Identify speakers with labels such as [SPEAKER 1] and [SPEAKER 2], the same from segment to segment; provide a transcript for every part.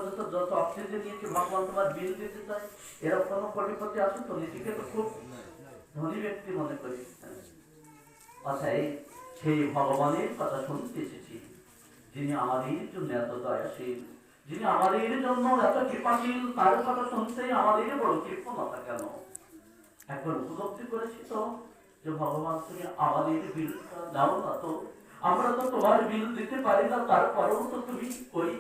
[SPEAKER 1] পর্যন্ত যত অক্সিজেন নিয়েছে ভগবান তোমার বিল দিতে চাই, এরকম কোনো কোটিপতি আছে তো? নিজেকে তো খুব ধনী ব্যক্তি মনে করি। আচ্ছা, সেই ভগবানের কথা শুনতে এসেছি, যিনি আমাদের জন্য এত দয়াশীল, যিনি আমাদের জন্য এত কৃপাশীল, তার কথা শুনতে আমাদের বড় কৃপণতা কেন? একবার উপলব্ধি করেছি তো যে ভগবান তুমি আমাদের বিলটা দাও না তো, আমরা তো তোমার বিল দিতে পারি না, তারপরেও তো তুমি ওই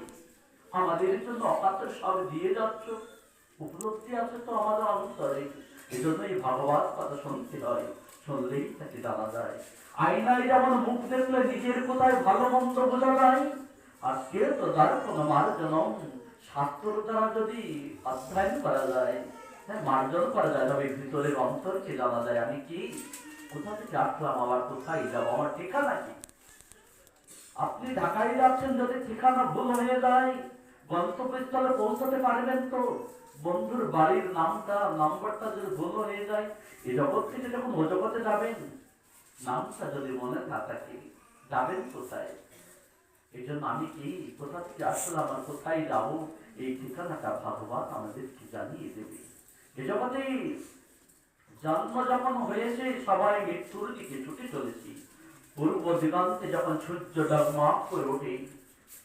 [SPEAKER 1] আমাদের জন্য অকাত্র সব দিয়ে যাচ্ছ। উপলব্ধি আছে তো আমাদের অন্তরে। এই জন্যই ভগবান কথা শুনতে হয়, শুনলেই তাকে জানা যায়। আয়নায় যেমন মুখ দেখলে নিজের কোথায় ভালো মন্দ বোঝা যায়, আর কে তো যার কোনো মার্জন শাস্ত্র দ্বারা যদি অধ্যয়ন করা যায়, হ্যাঁ মার্জন করা যায়, তবে ভিতরের অন্তরকে জানা যায় আমি কি, কোথা থেকে আসলাম, আবার কোথায় যাবো, আমার ঠিকানা কি। আপনি ঢাকায় যাচ্ছেন, যদি ঠিকানা ভুল হয়ে যায় গন্তব্যস্থলে পৌঁছাতে পারবেন তো? বন্ধুর বাড়ির নামটা নাম্বারটা যদি ভুল হয়ে যায়, এই জগৎ থেকে যখন ও জগতে যাবেন, নামটা যদি মনে না থাকে যাবেন কোথায়? এই জন্য আমি কি, কোথা থেকে আসলাম আর কোথায় যাবো, এই ঠিকানাটা ভগবান আমাদেরকে জানিয়ে দেবে। এ জগতে জন্ম যখন হয়েছে সবাই মৃত্যুর দিকে ছুটে চলেছি। পূর্ব দিগন্তে যখন সূর্য ডগমগ করে ওঠে,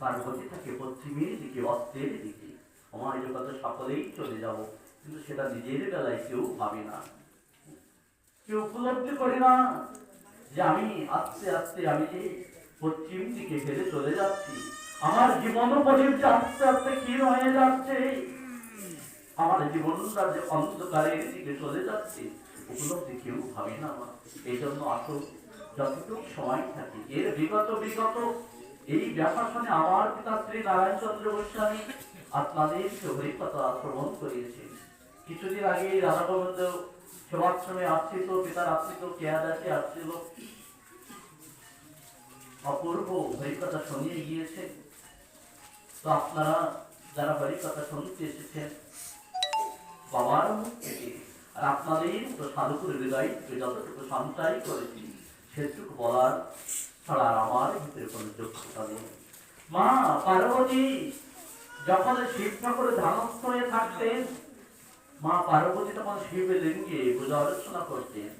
[SPEAKER 1] তার গতি থাকে পশ্চিমের দিকে, অস্ত্রের দিকে। আমার জগতে সকলেই চলে যাব, কিন্তু সেটা নিজের বেলায় কেউ ভাবে না, কেউ উপলব্ধি করি না যে আমি আস্তে আস্তে আমি যে পশ্চিম দিকে ফেলে চলে যাচ্ছি, আমার জীবন পরিবেশ যে আস্তে আস্তে ক্ষীণ হয়ে যাচ্ছে, আমার জীবনটা যে অন্ধকারের দিকে চলে যাচ্ছে, উপলব্ধি কেউ ভাবে না। এই জন্য আসো, যতটুকু সময় থাকে এর বিগত এই ব্যাপার শুনে আমার পিতা শ্রী নারায়ণ চন্দ্র গোস্বামী আপনাদের হরি কথা শ্রবণ করিয়েছেন। কিছুদিন আগে রাধা গোবিন্দ সেবাশ্রমে আসছিল, পিতার আসছিল, কেয়াদাকে আসছিল, অপূর্ব হরি কথা শুনিয়ে গিয়েছে। তো আপনারা যারা হরি কথা শুনতে এসেছেন বাবার মুখ থেকে, আর আপনাদের তো সাধুকুর হৃদয় যতটুকু সঞ্চয় করেছি সেটুকু বলার ছাড়া আমার ভিতরে কোনো যোগ্যতা নেই। মা পার্বতী যখন শিব ঠাকুর ধ্যানস্থ হয়ে থাকতেন, মা পার্বতী তখন শিবের লিঙ্গে পূজা অর্চনা করতেন।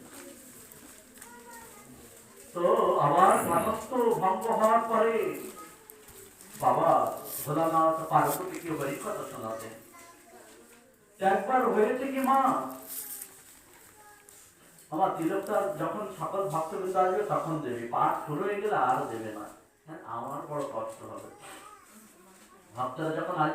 [SPEAKER 1] তো আবার ধ্যানস্থ ভঙ্গ হওয়ার পরে বাবা ভোলানাথ পার্বতীকে হরি কথা শোনাতেন। একবার হয়েছে কি মা, আমার তিলকটা যখন সকল ভক্তবৃন্দ আসবে তখন দেবে, পাঠ শুরু হয়ে গেলে আর দেবে না। হ্যাঁ, আমার বড় কষ্ট হবে। ভক্তরা যখন আসবে